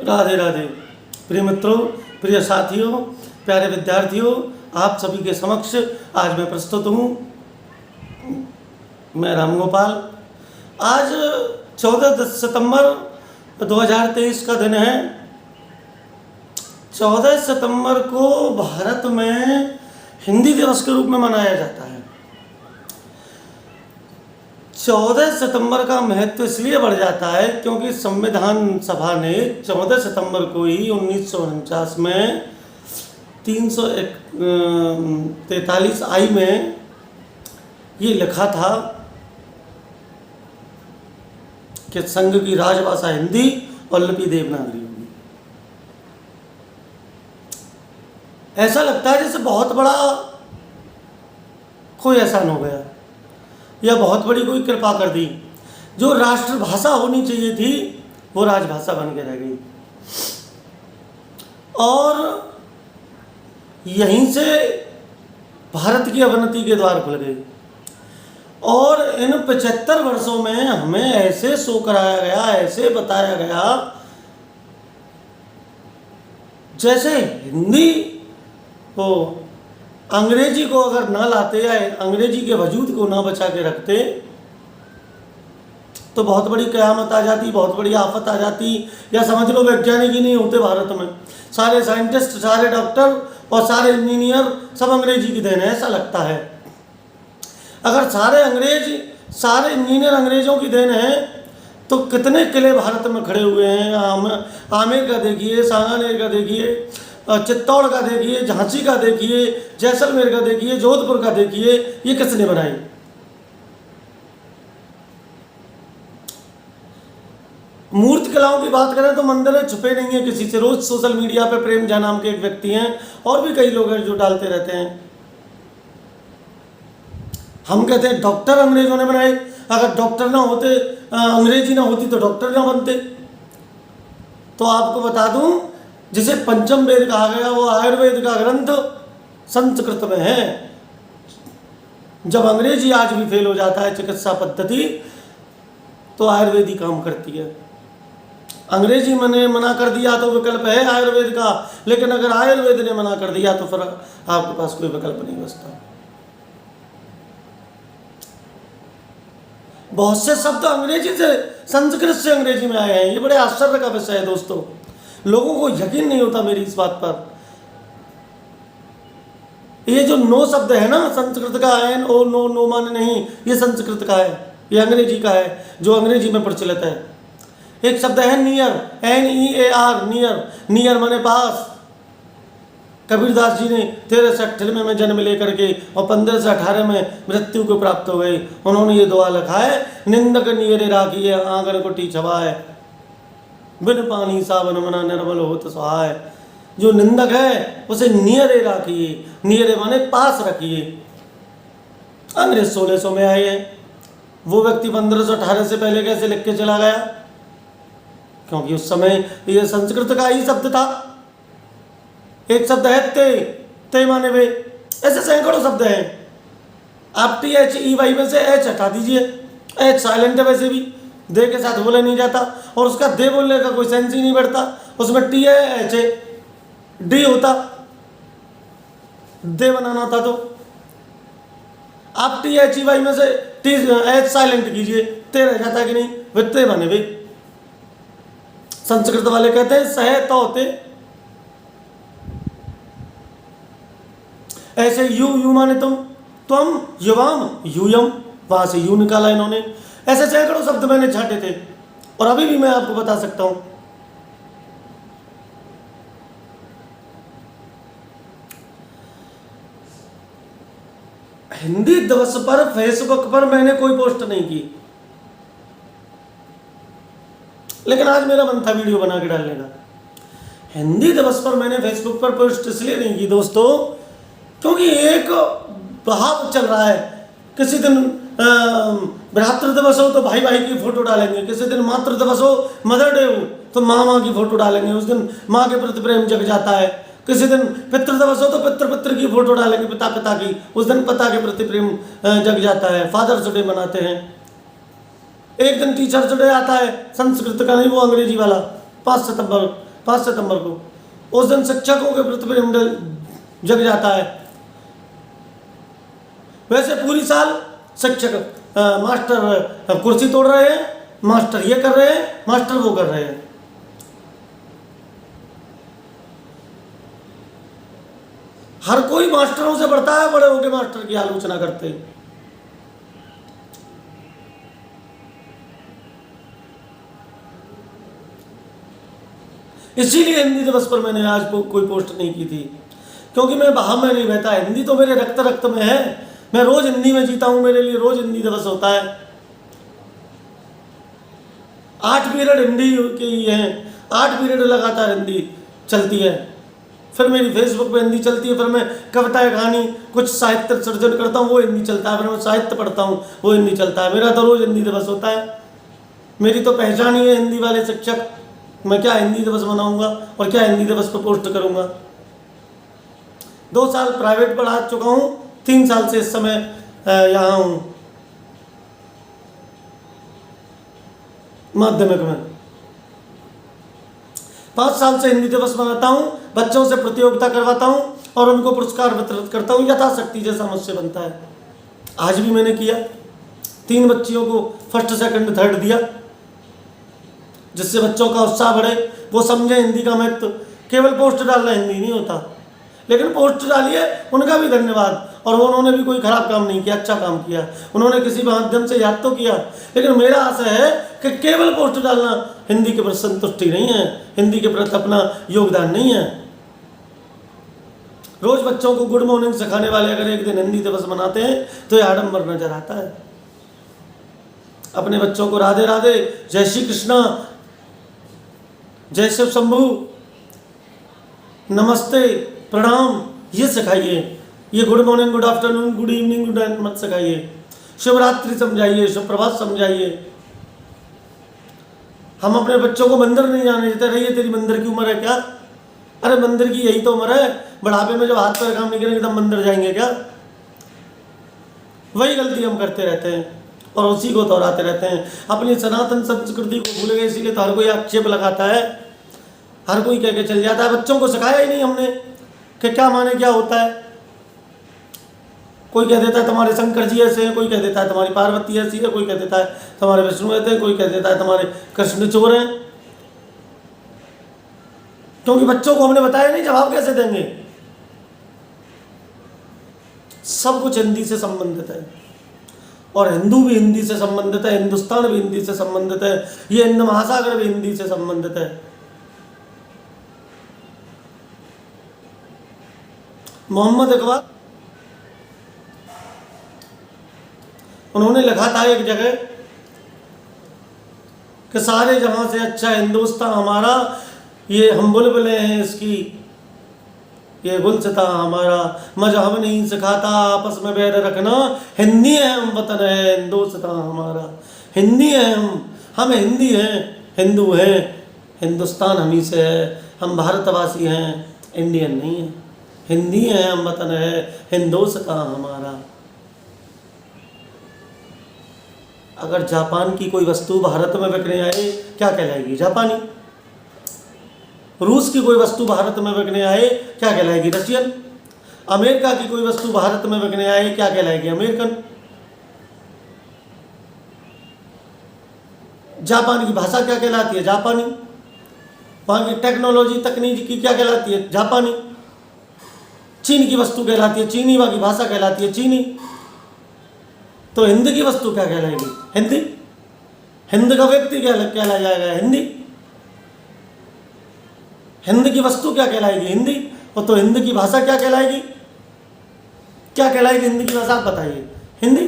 राधे राधे। प्रिय मित्रों, प्रिय साथियों, प्यारे विद्यार्थियों, आप सभी के समक्ष आज मैं प्रस्तुत हूँ। मैं राम गोपाल। आज 14 सितंबर 2023 का दिन है। 14 सितंबर को भारत में हिंदी दिवस के रूप में मनाया जाता है। 14 सितंबर का महत्व इसलिए बढ़ जाता है क्योंकि संविधान सभा ने 14 सितंबर को ही 1949 में 343 आई में ये लिखा था कि संघ की राजभाषा हिंदी और लिपि देवनागरी होगी। ऐसा लगता है जैसे बहुत बड़ा कोई एहसान हो गया या बहुत बड़ी कोई कृपा कर दी। जो राष्ट्रभाषा होनी चाहिए थी वो राजभाषा बन के रह गई और यहीं से भारत की अवनति के द्वार खुल गए। और इन 75 वर्षों में हमें ऐसे शो कराया गया, ऐसे बताया गया जैसे हिंदी को, अंग्रेजी को अगर ना लाते या अंग्रेजी के वजूद को ना बचा के रखते तो बहुत बड़ी कयामत आ जाती, बहुत बड़ी आफत आ जाती। या समझ लो वैज्ञानिक ही नहीं होते भारत में। सारे साइंटिस्ट, सारे डॉक्टर और सारे इंजीनियर सब अंग्रेजी की देन है, ऐसा लगता है। अगर सारे इंजीनियर अंग्रेजों की देन है तो कितने किले भारत में खड़े हुए हैं। आमेर का देखिए, सांगानेर का देखिए, चित्तौड़ का देखिए, झांसी का देखिए, जैसलमेर का देखिए, जोधपुर का देखिए, ये किसने बनाई? मूर्ति कलाओं की बात करें तो मंदिर छुपे नहीं है किसी से। रोज सोशल मीडिया पे प्रेम झा नाम के एक व्यक्ति हैं और भी कई लोग हैं जो डालते रहते हैं। हम कहते हैं डॉक्टर अंग्रेजों ने बनाए। अगर डॉक्टर ना होते, अंग्रेजी ना होती तो डॉक्टर ना बनते। तो आपको बता दूं, जिसे पंचम वेद कहा गया वो आयुर्वेद का ग्रंथ संस्कृत में है। जब अंग्रेजी आज भी फेल हो जाता है चिकित्सा पद्धति तो आयुर्वेदी काम करती है। अंग्रेजी मैंने मना कर दिया तो विकल्प है आयुर्वेद का, लेकिन अगर आयुर्वेद ने मना कर दिया तो फिर आपके पास कोई विकल्प नहीं बचता। बहुत से शब्द अंग्रेजी से, संस्कृत से अंग्रेजी में आए हैं। ये बड़े आश्चर्य का विषय है दोस्तों। लोगों को यकीन नहीं होता मेरी इस बात पर। ये जो नो शब्द है ना, संस्कृत का एन ओ नो, नो माने नहीं, ये संस्कृत का है, ये अंग्रेजी का है जो अंग्रेजी में प्रचलित है। एक शब्द है नियर, NEAR, नियर। नियर माने पास। कबीरदास जी ने 13 से 98 में जन्म लेकर के और 15 से 18 में मृत्यु को प्राप्त हो गई। उन्होंने ये दुआ लिखा है, निंदक नियरे राखिए आंगन कोटि छवाए, बिन पानी सावन मना निर्मल होत सहाय। जो निंदक है उसे नियरे राखिए, नियरे माने पास रखिए। अंग्रेज 1600 में आए हैं। वो व्यक्ति 1518 से पहले कैसे लिख के चला गया? क्योंकि उस समय ये संस्कृत का ही शब्द था। एक शब्द है ते माने वे। ऐसे सैकड़ों शब्द हैं। आप THEY में से एच हटा दीजिए। एच साइलेंट है, वैसे भी दे के साथ बोला नहीं जाता और उसका दे बोलने का कोई सेंस ही नहीं बढ़ता। उसमें टी है, एच है, डी होता, दे बनाना था। तो आप THEY में से एच साइलेंट कीजिए, ते रह जाता कि नहीं? वित्ते माने वे। संस्कृत वाले कहते हैं सह तो होते। ऐसे यू माने तुम युवाम, यूयम, वहां से यू निकाला इन्होंने। ऐसे सैकड़ों शब्द मैंने छाटे थे और अभी भी मैं आपको बता सकता हूं। हिंदी दिवस पर फेसबुक पर मैंने कोई पोस्ट नहीं की, लेकिन आज मेरा मन था वीडियो बना के डालने का। हिंदी दिवस पर मैंने फेसबुक पर पोस्ट इसलिए नहीं की दोस्तों क्योंकि एक बहाव चल रहा है। किसी दिन भ्रातृ दिवस हो तो भाई भाई की फोटो डालेंगे, किसी दिन मातृ दिवस हो, मदर डे हो तो माँ की फोटो डालेंगे, उस दिन माँ के प्रति प्रेम जग जाता है। किसी दिन पितृ दिवस हो तो पितृ की फोटो डालेंगे, पिता की, उस दिन पिता के प्रति प्रेम जग जाता है। फादर्स डे मनाते हैं। एक दिन टीचर्स डे आता है, संस्कृत का नहीं वो अंग्रेजी वाला, 5 सितंबर 5 सितंबर को। उस दिन शिक्षकों के प्रति प्रेम जग जाता है। वैसे पूरी साल शिक्षक मास्टर कुर्सी तोड़ रहे हैं, मास्टर ये कर रहे हैं, मास्टर वो कर रहे हैं। हर कोई मास्टरों से बढ़ता है, बड़े होके मास्टर की आलोचना करते हैं। इसीलिए हिंदी दिवस पर मैंने आज कोई पोस्ट नहीं की थी, क्योंकि मैं बाहर में नहीं बहता। हिंदी तो मेरे रक्त में है। मैं रोज हिंदी में जीता हूं, मेरे लिए रोज हिंदी दिवस होता है। 8 पीरियड हिंदी के ही हैं, 8 पीरियड लगातार हिंदी चलती है। फिर मेरी फेसबुक पे हिंदी चलती है, फिर मैं कविताएं, कहानी, कुछ साहित्य सर्जन करता हूँ, वो हिंदी चलता है। फिर मैं साहित्य पढ़ता हूँ, वो हिंदी चलता है। मेरा तो रोज हिंदी दिवस होता है। मेरी तो पहचान ही है हिंदी वाले शिक्षक। मैं क्या हिंदी दिवस मनाऊंगा और क्या हिंदी दिवस पर पोस्ट करूंगा। 2 साल प्राइवेट पढ़ा चुका हूँ, 3 साल से इस समय यहाँ हूँ माध्यमिक में। 5 साल से हिंदी दिवस मनाता हूँ, बच्चों से प्रतियोगिता करवाता हूँ और उनको पुरस्कार वितरित करता हूँ यथाशक्ति, जैसा मुझसे बनता है। आज भी मैंने किया। 3 बच्चियों को फर्स्ट, सेकंड, थर्ड दिया, जिससे बच्चों का उत्साह बढ़े, वो समझे हिंदी का महत्व। केवल पोस्ट डालना हिंदी नहीं होता, लेकिन पोस्ट डालिए, उनका भी धन्यवाद। और उन्होंने भी कोई खराब काम नहीं किया, अच्छा काम किया। उन्होंने किसी माध्यम से याद तो किया, लेकिन मेरा आशा है कि केवल पोस्ट डालना हिंदी के प्रति संतुष्टि नहीं है, हिंदी के प्रति अपना योगदान नहीं है। रोज बच्चों को गुड मॉर्निंग सिखाने वाले अगर एक दिन हिंदी दिवस मनाते हैं तो यह आडंबर नजर आता है। अपने बच्चों को राधे राधे, जय श्री कृष्णा, जय शिव शंभू, नमस्ते, प्रणाम, ये सिखाइए। ये good morning, good afternoon, good evening, good night मत सिखाइए। शिवरात्रि समझाइए, सुप्रभात समझाइए। हम अपने बच्चों को मंदिर नहीं जाने देते। रही है तेरी मंदिर की उम्र है क्या? अरे मंदिर की यही तो उम्र है। बुढ़ापे में जब हाथ पैर काम नहीं करेंगे तब मंदिर जाएंगे क्या? वही गलती हम करते रहते हैं और उसी को दोहराते रहते हैं। अपनी सनातन संस्कृति को भूल गए, इसीलिए तो हर कोई आक्षेप लगाता है, हर कोई कह के चल जाता है। बच्चों को सिखाया ही नहीं हमने कि क्या माने, क्या होता है। कोई कह देता है तुम्हारे शंकर जी ऐसे हैं, कोई कह देता है तुम्हारी पार्वती ऐसी है, कोई कह देता है तुम्हारे विष्णु ऐसे हैं, कोई कह देता है तुम्हारे कृष्ण चोर हैं। क्योंकि बच्चों को हमने बताया नहीं, जवाब कैसे देंगे? सब कुछ हिंदी से संबंधित है और हिंदू भी हिंदी से संबंधित है, हिंदुस्तान भी हिंदी से संबंधित है, ये हिंद महासागर भी हिंदी से संबंधित है। मोहम्मद इकबाल, उन्होंने लिखा था एक जगह कि सारे जहां से अच्छा हिंदुस्तान हमारा, ये हम बुलबुलें हैं इसकी, ये गुलसिता हमारा, मजहब नहीं सिखाता आपस में बैर रखना, हिंदी है हम, वतन है हिंदुस्तान हमारा। हिंदी है हम हिंदी हैं, हिंदू हैं, हिंदुस्तान हम ही से है, हम भारतवासी हैं, इंडियन नहीं है। हिंदी है हम, वतन है हिंदुस्तान हमारा। अगर जापान की कोई वस्तु भारत में बिकने आए क्या कहलाएगी? जापानी। रूस की कोई वस्तु भारत में बिकने आए क्या कहलाएगी? रशियन। अमेरिका की कोई वस्तु भारत में बिकने आए क्या कहलाएगी? अमेरिकन। जापान की भाषा क्या कहलाती है? जापानी। वहाँ की टेक्नोलॉजी, तकनीक की क्या कहलाती है? जापानी। चीन की वस्तु कहलाती है चीनी, वहाँ की भाषा कहलाती है चीनी। तो हिंद की वस्तु क्या कहलाएगी? हिंदी। हिंद का व्यक्ति क्या कहला जाएगा? हिंदी। हिंद की वस्तु क्या कहलाएगी? हिंदी। और तो हिंद की भाषा क्या कहलाएगी? क्या कहलाएगी हिंद की भाषा? आप बताइए। हिंदी।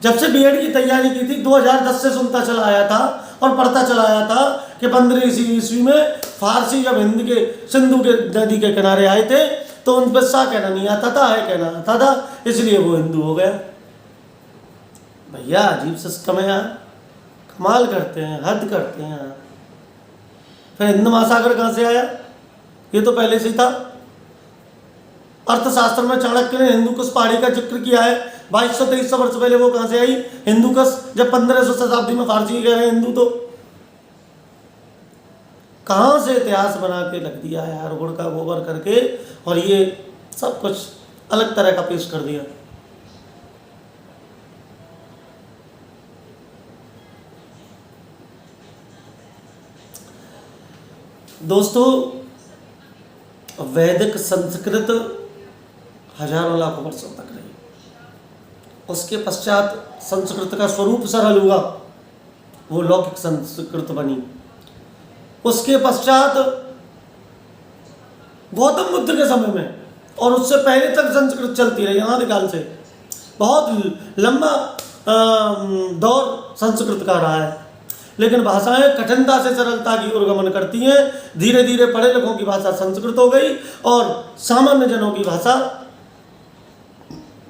जब से बीएड की तैयारी की थी 2010 से सुनता चला आया था और पढ़ता चला आया था कि 15वीं ईस्वी में फारसी जब हिंद के सिंधु के नदी के किनारे आए थे तो उन पर सा कहना नहीं आता था, है कहना आता था, इसलिए वो हिंदू हो गया। भैया अजीब सिस्टम है यार, कमाल करते हैं, हद करते हैं यार। फिर हिंद महासागर कहाँ से आया? ये तो पहले से था। अर्थशास्त्र में चाणक्य ने हिंदू कुश पहाड़ी का जिक्र किया है, 2200-2300 वर्ष पहले वो कहाँ से आई? हिंदूकश। जब 1500 शताब्दी में फारसी कह रहे हैं हिंदू, तो कहाँ से इतिहास बना के रख दिया यार, गुड़ का गोबर करके, और ये सब कुछ अलग तरह का पेश कर दिया। दोस्तों, वैदिक संस्कृत हजारों लाखों वर्षों तक रही। उसके पश्चात संस्कृत का स्वरूप सरल हुआ, वो लौकिक संस्कृत बनी। उसके पश्चात गौतम बुद्ध के समय में और उससे पहले तक संस्कृत चलती रही, अनादिकाल से। बहुत लंबा दौर संस्कृत का रहा है। लेकिन भाषाएं कठिनता से सरलता की ओर गमन करती हैं। धीरे धीरे पढ़े लिखों की भाषा संस्कृत हो गई और सामान्य जनों की भाषा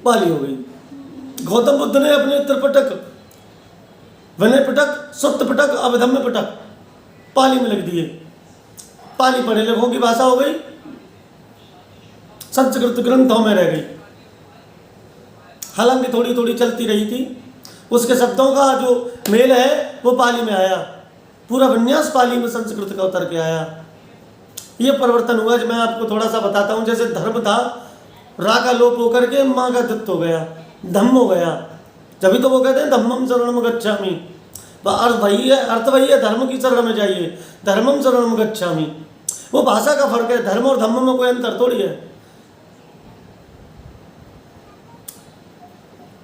पाली हो गई। गौतम बुद्ध ने अपने त्रिपिटक, विनय पिटक, सुत्त पिटक, अभिधम्म पिटक पाली में लिख दिए। पाली पढ़े लिखों की भाषा हो गई, संस्कृत ग्रंथों में रह गई। हालांकि थोड़ी थोड़ी चलती रही थी, उसके शब्दों का जो मेल है वो पाली में आया, पूरा विन्यास पाली में संस्कृत का उतर के आया। ये परिवर्तन हुआ। जो मैं आपको थोड़ा सा बताता हूँ, जैसे धर्म था, रा का लोप होकर के माँ का दत्त हो गया, धम्म हो गया। जब तो वो कहते हैं धम्मम शरणम गच्छामि, अर्थ वही है धर्म की शरण में जाइए, धर्मम शरणम गच्छामि। वो भाषा का फर्क है, धर्म और धम्म में कोई अंतर थोड़ी है।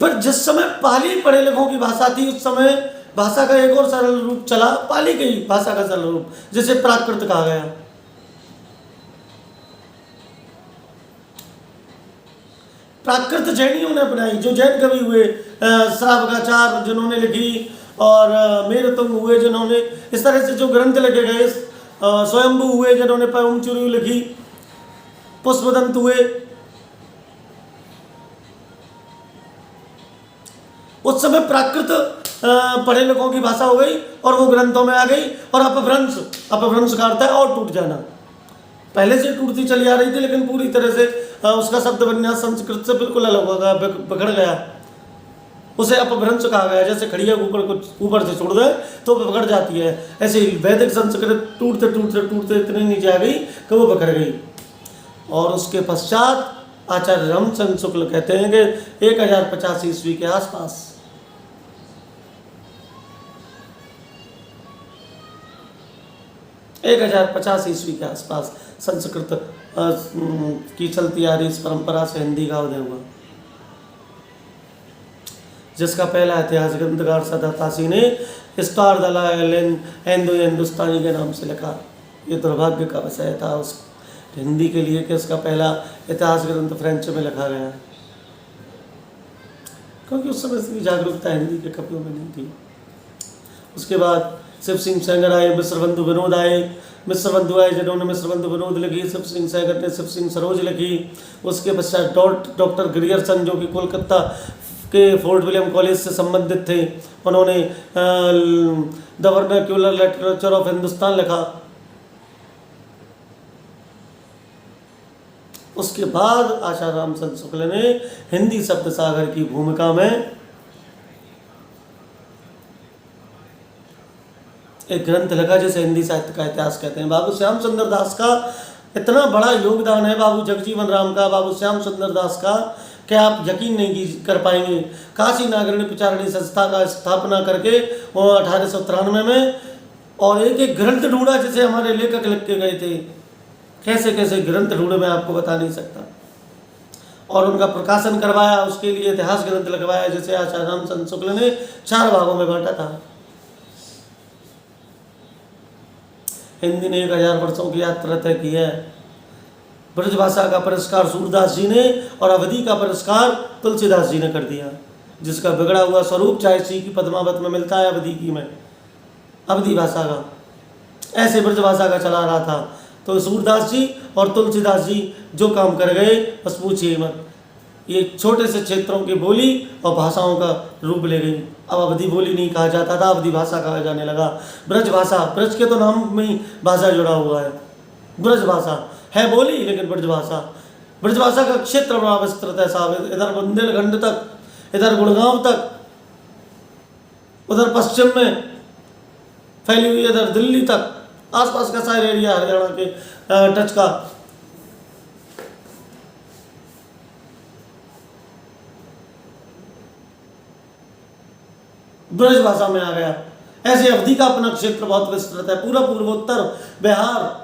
पर जिस समय पाली पढ़े लिखों की भाषा थी, उस समय भाषा का एक और सरल रूप चला, पाली की भाषा का सरल रूप, जिसे प्राकृत कहा गया। प्राकृत जैनियों ने अपनाई, जो जैन कवि हुए, श्रावकाचार्य जिन्होंने लिखी, और मेरुतुंग हुए जिन्होंने, इस तरह से जो ग्रंथ लिखे गए, स्वयंभू हुए जिन्होंने पैमचुरी लिखी, पुष्पदंत हुए। उस समय प्राकृत पढ़े लिखों की भाषा हो गई और वो ग्रंथों में आ गई। और अपभ्रंश का अर्थ है और टूट जाना। पहले से टूटती चली आ रही थी, लेकिन पूरी तरह से उसका शब्द विन्यास संस्कृत से बिल्कुल अलग हो गया, बिगड़ गया। उसे अपभ्रंश कहा गया। जैसे खड़िया ऊपर से छोड़ दे तो बिगड़ जाती है, ऐसे ही वैदिक संस्कृत टूटते टूटते टूटते इतनी नीचे आ गई कि वो बिगड़ गई। और उसके पश्चात आचार्य रामचंद्र शुक्ल कहते हैं कि 1085 ईस्वी के आसपास 1050 ईस्वी के आसपास संस्कृत की चलती आ रही इस परंपरा से हिंदी का उदय हुआ, जिसका पहला इतिहास ग्रंथकार सदातासी ने स्टार दलाल हिंदुस्तानी के नाम से लिखा। ये दुर्भाग्य का विषय था उस हिंदी के लिए कि इसका पहला इतिहास ग्रंथ फ्रेंच में लिखा गया, क्योंकि उस समय इतनी जागरूकता हिंदी के कवियों में नहीं थी। उसके बाद शिव सिंह सेंगर आए, मिश्र बंधु विनोद आए, जिन्होंने मिश्र बंधु विनोद लिखी। शिव सिंह सेंगर ने शिव सिंह सरोज लिखी। उसके पश्चात डॉक्टर ग्रियर्सन, जो कि कोलकाता के फोर्ट विलियम कॉलेज से संबंधित थे, उन्होंने the vernacular literature of Hindustan लिखा। उसके बाद आचार्य रामचंद्र शुक्ल ने हिंदी शब्द सागर की भूमिका में एक ग्रंथ लिखा जिसे हिंदी साहित्य का इतिहास कहते हैं। बाबू श्याम सुंदर दास का इतना बड़ा योगदान है, बाबू जगजीवन राम का, बाबू श्याम सुंदर दास का, कि आप यकीन नहीं कर पाएंगे। काशी नागरणी प्रचारणी संस्था का स्थापना करके वो 1893 में, और एक एक ग्रंथ ढूंढा जिसे हमारे लेखक लिख के गए थे। कैसे कैसे ग्रंथ ढूंढे मैं आपको बता नहीं सकता। और उनका प्रकाशन करवाया, उसके लिए इतिहास ग्रंथ लगवाया, जिसे आचार्य रामचंद्र शुक्ल ने 4 भागों में बांटा था। हिंदी ने 1000 वर्षों की यात्रा तय की है। ब्रजभाषा का पुरस्कार सूरदास जी ने और अवधि का पुरस्कार तुलसीदास जी ने कर दिया, जिसका बिगड़ा हुआ स्वरूप चाहे की पद्मावत में मिलता है, अवधि की में अवधि भाषा का, ऐसे ब्रजभाषा का चला रहा था। तो सूरदास जी और तुलसीदास जी जो काम कर गए बस पूछिए मत। ये छोटे से क्षेत्रों की बोली और भाषाओं का रूप ले गई। अब अवधि बोली नहीं कहा जाता था, अवधि भाषा कहा जाने लगा। ब्रज भाषा, ब्रज के तो नाम में ही भाषा जुड़ा हुआ है। ब्रज भाषा है बोली, लेकिन ब्रज भाषा का क्षेत्र बड़ा विस्तृत है साहब। इधर बुंदेलखंड तक, इधर गुड़गांव तक, उधर पश्चिम में फैली हुई, इधर दिल्ली तक, आसपास का सारा एरिया हरियाणा के टच का। ब्रज भाषा में आ गया। ऐसे अवधि का अपना क्षेत्र बहुत विस्तृत है, पूरा पूर्वोत्तर बिहार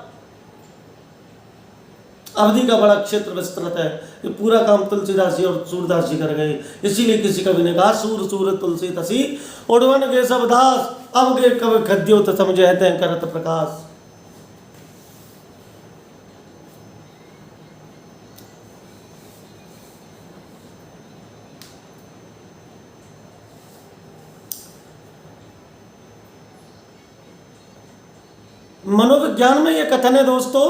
अवधि का बड़ा क्षेत्र विस्तृत है। ये पूरा काम तुलसीदास जी और सूरदास जी कर गए। इसीलिए किसी कवि ने कहा सूर सूर तुलसी तसी उड़वन के सब दास, अब के कवि खद्यो तो समझे हैं करत प्रकाश। मनोविज्ञान में यह कथन है दोस्तों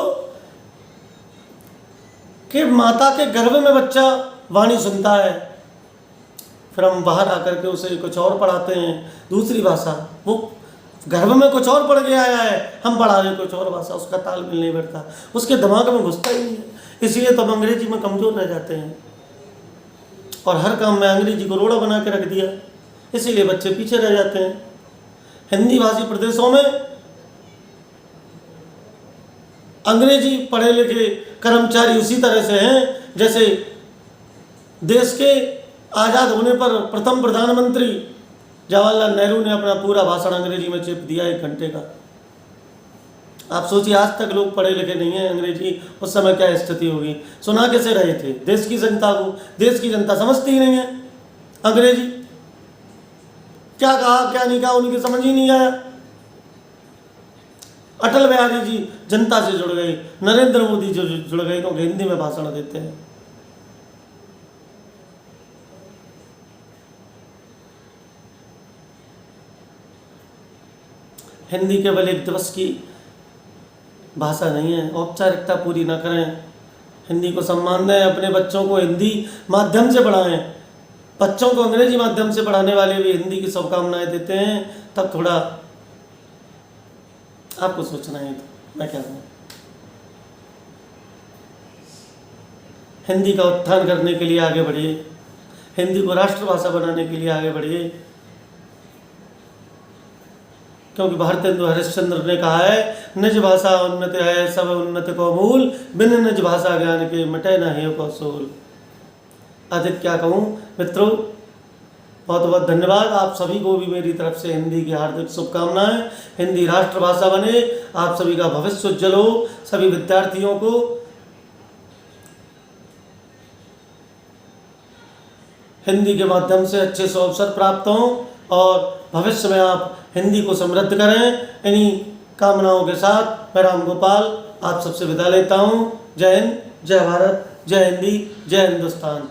कि माता के गर्भ में बच्चा वाणी सुनता है, फिर हम बाहर आकर के उसे कुछ और पढ़ाते हैं, दूसरी भाषा। वो गर्भ में कुछ और पढ़ के आया है, हम पढ़ा रहे कुछ और भाषा, उसका तालमेल नहीं बैठता, उसके दिमाग में घुसता ही नहीं है। इसलिए तो हम अंग्रेजी में कमज़ोर रह जाते हैं और हर काम में अंग्रेजी को रोड़ा बना के रख दिया, इसीलिए बच्चे पीछे रह जाते हैं। हिंदी भाषी प्रदेशों में अंग्रेजी पढ़े लिखे कर्मचारी उसी तरह से हैं जैसे देश के आज़ाद होने पर प्रथम प्रधानमंत्री जवाहरलाल नेहरू ने अपना पूरा भाषण अंग्रेजी में चेप दिया 1 घंटे का। आप सोचिए आज तक लोग पढ़े लिखे नहीं हैं अंग्रेजी, उस समय क्या स्थिति होगी। सुना कैसे रहे थे देश की जनता को? देश की जनता समझती ही नहीं है अंग्रेजी, क्या कहा क्या नहीं कहा उनकी समझ ही नहीं आया। अटल बिहारी जी जनता से जुड़ गए, नरेंद्र मोदी जो जुड़ गए क्योंकि हिंदी में भाषण देते हैं। हिंदी केवल एक दिवस की भाषा नहीं है, औपचारिकता पूरी ना करें, हिंदी को सम्मान दें, अपने बच्चों को हिंदी माध्यम से पढ़ाएं। बच्चों को अंग्रेजी माध्यम से पढ़ाने वाले भी हिंदी की शुभकामनाएं देते हैं, तब थोड़ा आपको सोचना है। तो मैं क्या कहूँ, हिंदी का उत्थान करने के लिए आगे बढ़िए, हिंदी को राष्ट्रभाषा बनाने के लिए आगे बढ़िए, क्योंकि भारतेंदु हरिश्चंद्र ने कहा है निज भाषा उन्नत है सब उन्नत को मूल, बिन निज भाषा ज्ञान के मिटे न ही को सूल। अधिक क्या कहूँ मित्रों, बहुत बहुत धन्यवाद। आप सभी को भी मेरी तरफ से हिंदी की हार्दिक शुभकामनाएं। हिंदी राष्ट्रभाषा बने, आप सभी का भविष्य उज्जवल हो। सभी विद्यार्थियों को हिंदी के माध्यम से अच्छे से अवसर प्राप्त हों और भविष्य में आप हिंदी को समृद्ध करें। इन्हीं कामनाओं के साथ मैं राम गोपाल आप सबसे विदा लेता हूँ। जय हिंद, जय भारत, जय हिंदी, जय हिंदुस्तान।